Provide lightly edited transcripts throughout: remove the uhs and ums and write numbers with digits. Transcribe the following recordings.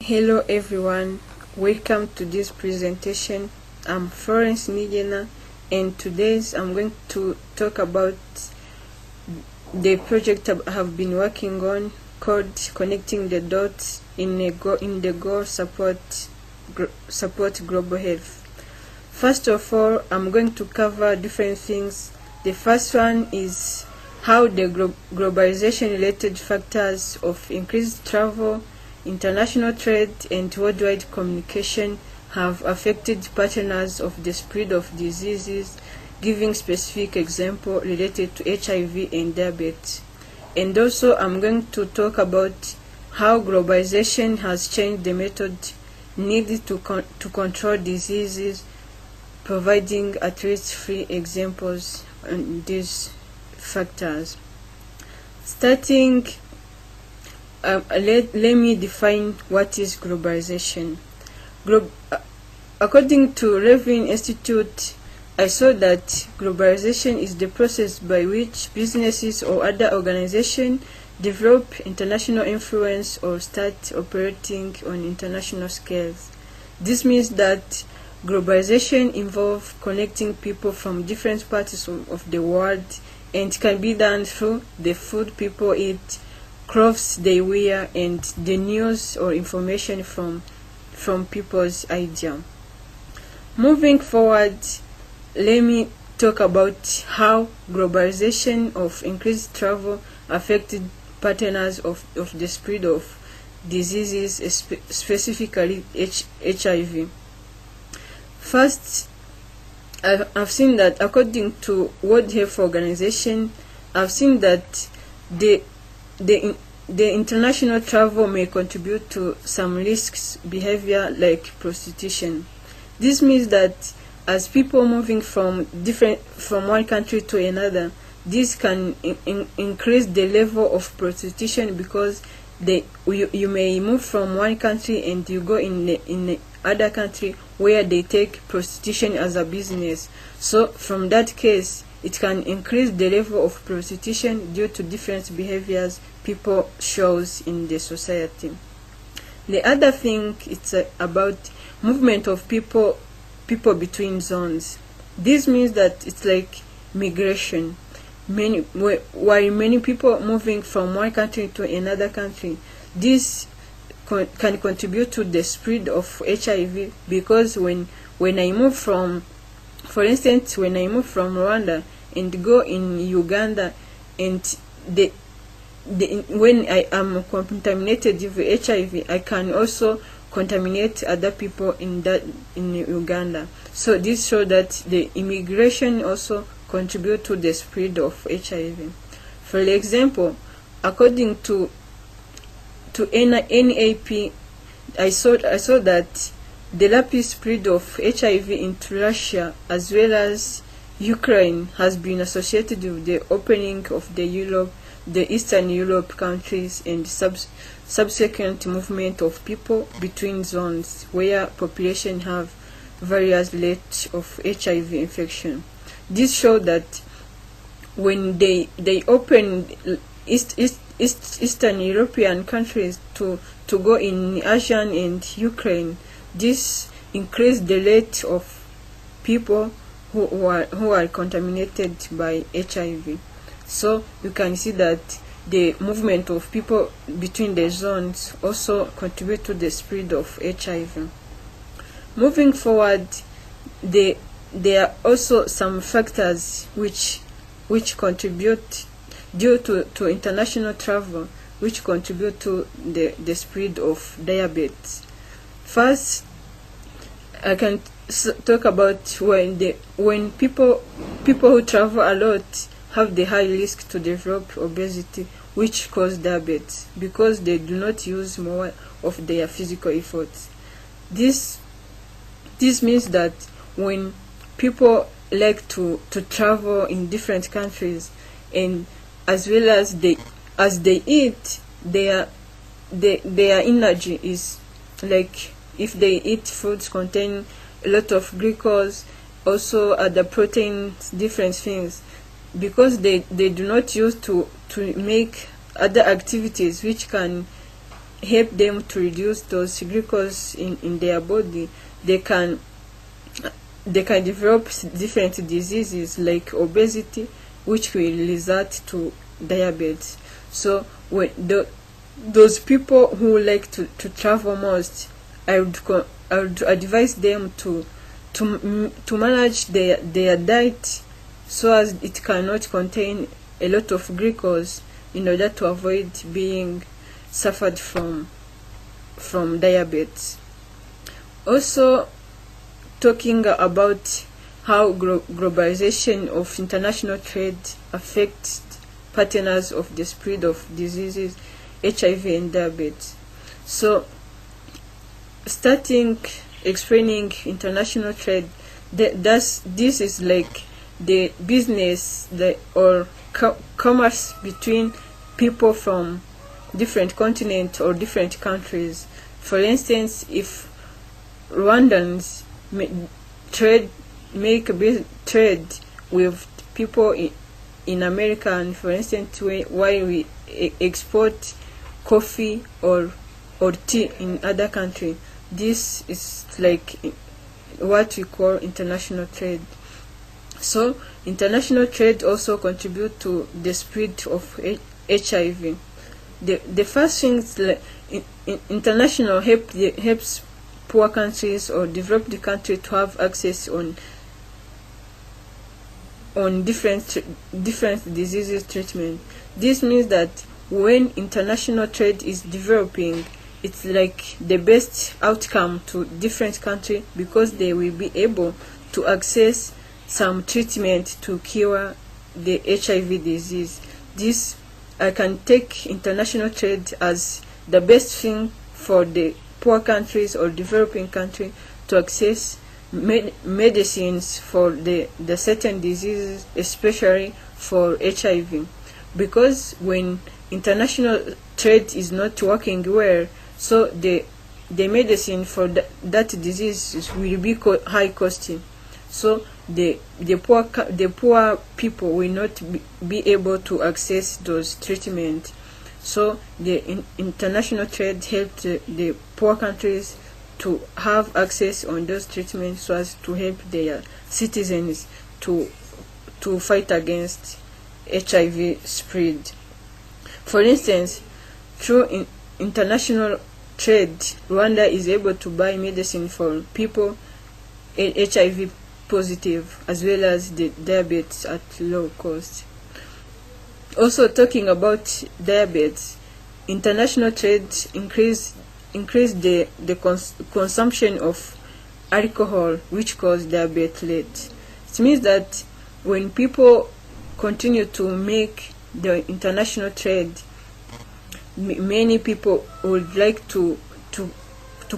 Hello everyone, welcome to this presentation. I'm Florence Nigena, and today I'm going to talk about the project I have been working on called Connecting the Dots in the Goal Support Global Health. First of all, I'm going to cover different things. The first one is how the globalization-related factors of increased travel, international trade, and worldwide communication have affected patterns of the spread of diseases, giving specific example related to HIV and diabetes. And also I'm going to talk about how globalization has changed the method needed to control diseases, providing at least 3 examples on these factors. Starting, let me define what is globalization. According to Levin Institute, I saw that globalization is the process by which businesses or other organizations develop international influence or start operating on international scales. This means that globalization involves connecting people from different parts of the world, and can be done through the food people eat, clothes they wear, and the news or information from people's idea. Moving forward, let me talk about how globalization of increased travel affected patterns of the spread of diseases, specifically HIV. First, I've seen that according to World Health Organization, I've seen that the international travel may contribute to some risks behavior like prostitution. This means that as people moving from one country to another, this can increase the level of prostitution, because you may move from one country and you go in the other country where they take prostitution as a business. So from that case, it can increase the level of prostitution due to different behaviors people shows in the society. The other thing, it's about movement of people between zones. This means that it's like migration. While many people moving from one country to another country, this can contribute to the spread of HIV, because when I move from, for instance, when I move from Rwanda and go in Uganda, and when I am contaminated with HIV, I can also contaminate other people in Uganda. So this shows that the immigration also contribute to the spread of HIV. For example, according to NAP, I saw that the rapid spread of HIV into Russia as well as Ukraine has been associated with the opening of the Eastern Europe countries, and subsequent movement of people between zones where population have various rates of HIV infection. This showed that when they opened Eastern European countries to go in Asian and Ukraine, this increased the rate of people who are contaminated by HIV. So you can see that the movement of people between the zones also contribute to the spread of HIV. Moving forward, there are also some factors which contribute due to international travel, which contribute to the spread of diabetes. First, I can talk about when people who travel a lot have the high risk to develop obesity, which cause diabetes, because they do not use more of their physical efforts. This means that when people like to travel in different countries, and as well as they eat, their energy is like, if they eat foods containing a lot of glucose, also other proteins, different things, because they do not use to make other activities which can help them to reduce those glucose in their body, they can develop different diseases like obesity, which will result to diabetes. So when those people who like to travel most, I would advise them to manage their diet so as it cannot contain a lot of glucose, in order to avoid being suffered from diabetes. Also, talking about how globalization of international trade affects partners of the spread of diseases, HIV and diabetes. So, starting explaining international trade, this is like the business or commerce between people from different continents or different countries. For instance, if Rwandans make a trade with people in America, and for instance, while we export coffee or tea in other country, this is like what we call international trade. So international trade also contribute to the spread of HIV. The first thing is like international helps poor countries or developed countries to have access on different diseases treatment. This means that when international trade is developing, it's like the best outcome to different countries, because they will be able to access some treatment to cure the HIV disease. This, I can take international trade as the best thing for the poor countries or developing countries to access medicines for the certain diseases, especially for HIV. Because when international trade is not working well, so the medicine for that disease will be high costing. So the poor people will not be able to access those treatments. So the international trade helped the poor countries to have access on those treatments, so as to help their citizens to fight against HIV spread. For instance, through international trade, Rwanda is able to buy medicine for people HIV positive, as well as the diabetes at low cost. Also, talking about diabetes, international trade increase the consumption of alcohol, which cause diabetes rate. It means that when people continue to make the international trade, many people would like to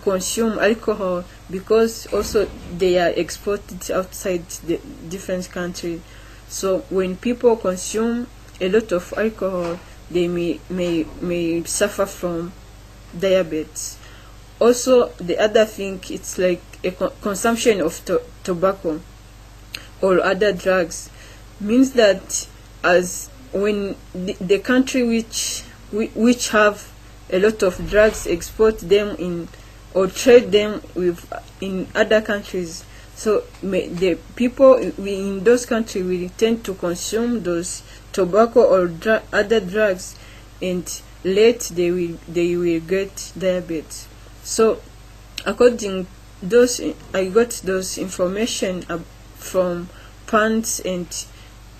consume alcohol, because also they are exported outside the different countries. So when people consume a lot of alcohol, they may suffer from diabetes. Also, the other thing, it's like a consumption of tobacco or other drugs, means that as when the country which have a lot of drugs export them in or trade them with in other countries, so the people in those countries will tend to consume those tobacco or other drugs, and late they will get diabetes. So according those, I got those information from Pants and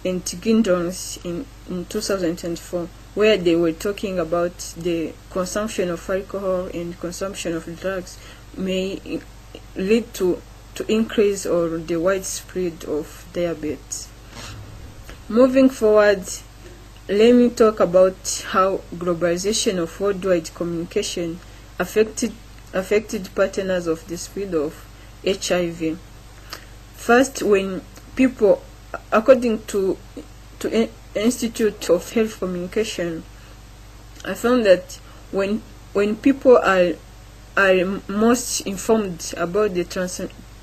Gindons in 2004, where they were talking about the consumption of alcohol and consumption of drugs may lead to increase or the widespread of diabetes. Moving forward, let me talk about how globalization of worldwide communication affected partners of the spread of HIV. First, when people, according to Institute of Health Communication, I found that when people are most informed about the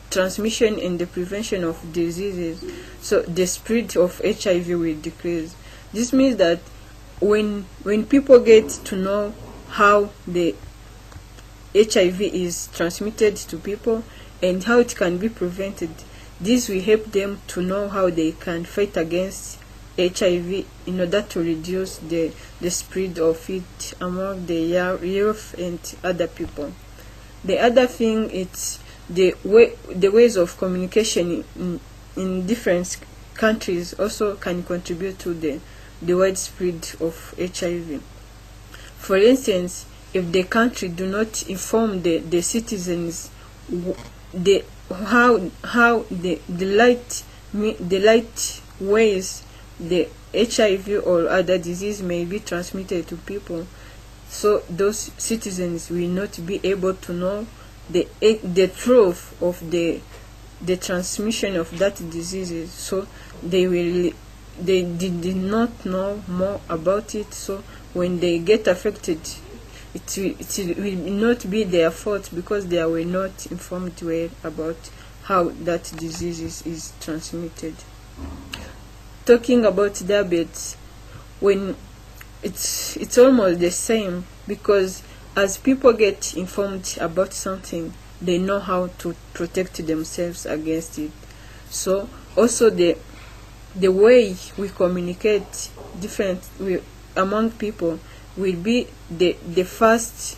transmission and the prevention of diseases, so the spread of HIV will decrease. This means that when people get to know how the HIV is transmitted to people and how it can be prevented. This will help them to know how they can fight against HIV in order to reduce the spread of it among the youth and other people. The other thing is the ways of communication in different countries also can contribute to the widespread of HIV. For instance, if the country do not inform the citizens how the light ways the HIV or other disease may be transmitted to people, so those citizens will not be able to know the truth of the transmission of that disease. So they did not know more about it. So when they get affected, it will not be their fault because they were not informed well about how that disease is transmitted. Talking about diabetes, when it's almost the same, because as people get informed about something, they know how to protect themselves against it. So also the way we communicate among people will be the first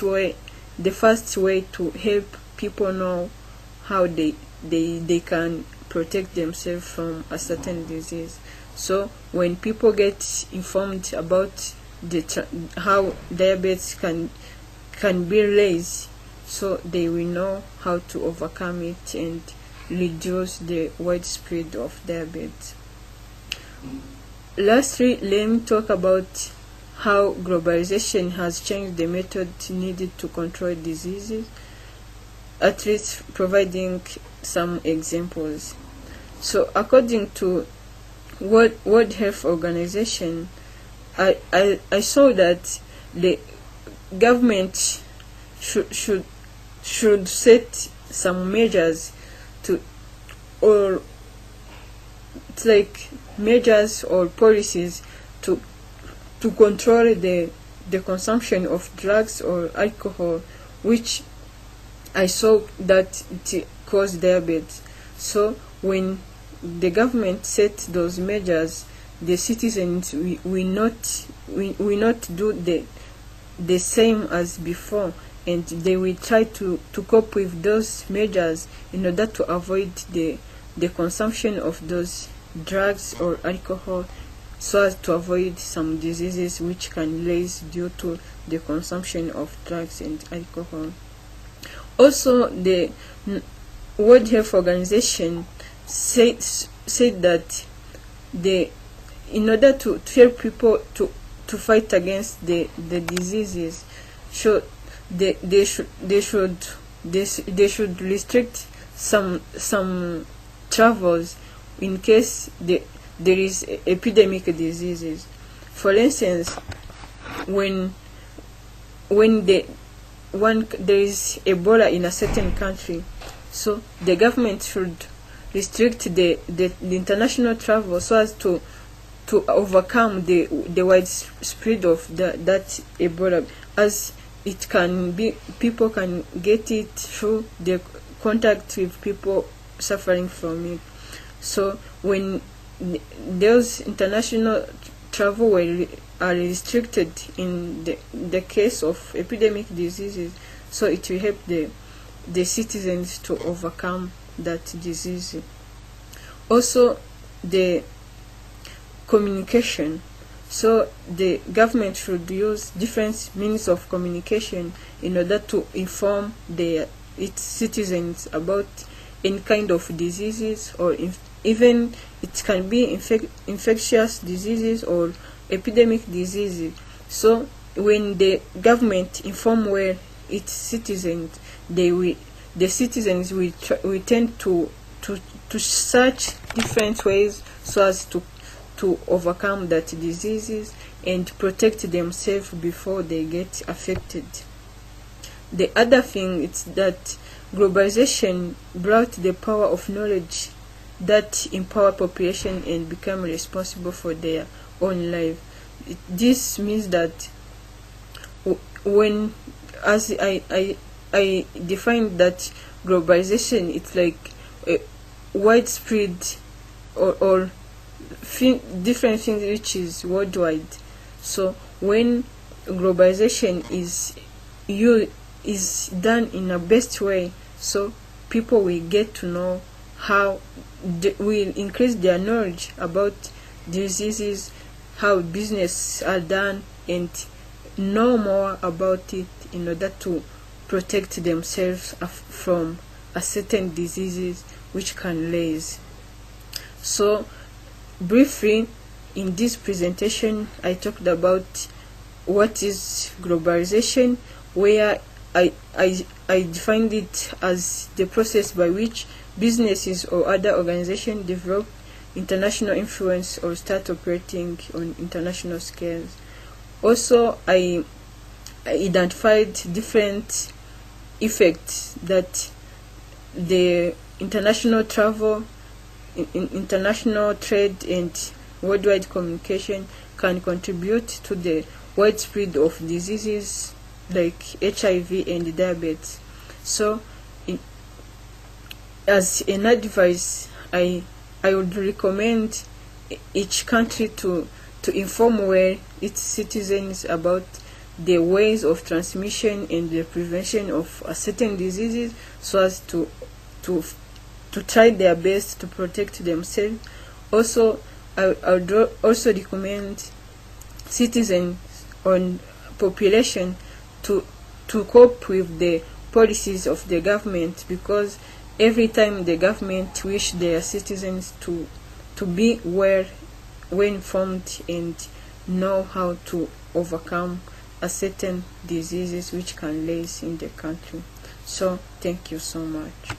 way to help people know how they can protect themselves from a certain disease. So when people get informed about how diabetes can be raised, so they will know how to overcome it and reduce the widespread of diabetes. Lastly, let me talk about how globalization has changed the method needed to control diseases, at least providing some examples. So according to World Health Organization, I saw that the government should set some measures or measures or policies to control the consumption of drugs or alcohol, which I saw that it causes diabetes. So when the government set those measures, the citizens will not do the same as before, and they will try to cope with those measures in order to avoid the consumption of those drugs or alcohol, so as to avoid some diseases which can rise due to the consumption of drugs and alcohol. Also, the World Health Organization said that in order to help people to fight against the diseases, so they should restrict some travels in case there is epidemic diseases. For instance, when there is Ebola in a certain country, so the government should restrict the international travel so as to overcome the widespread of that Ebola, as it can be people can get it through the contact with people suffering from it. So when those international travel are restricted in the case of epidemic diseases, so it will help the citizens to overcome that disease. Also, the communication. So the government should use different means of communication in order to inform its citizens about any kind of diseases, or even it can be infectious diseases or epidemic diseases. So when the government inform well its citizens, the citizens will tend to search different ways so as to overcome that diseases and protect themselves before they get affected. The other thing is that globalization brought the power of knowledge that empower population and become responsible for their own life. This means that when as I defined that globalization, it's like a widespread or different things which is worldwide. So when globalization is done in a best way, so people will get to know how will increase their knowledge about diseases, how business are done, and know more about it in order to protect themselves from a certain diseases which can raise. So briefly, in this presentation I talked about what is globalization, where I defined it as the process by which businesses or other organizations develop international influence or start operating on international scales. Also, I identified different effects that the international travel, international trade, and worldwide communication can contribute to the widespread of diseases like HIV and diabetes. So, as an advice, I would recommend each country to inform well its citizens about the ways of transmission and the prevention of certain diseases, so as to try their best to protect themselves. Also, I would also recommend citizens on population to cope with the policies of the government, because every time the government wish their citizens to be well informed and know how to overcome a certain diseases which can raise in the country. So thank you so much.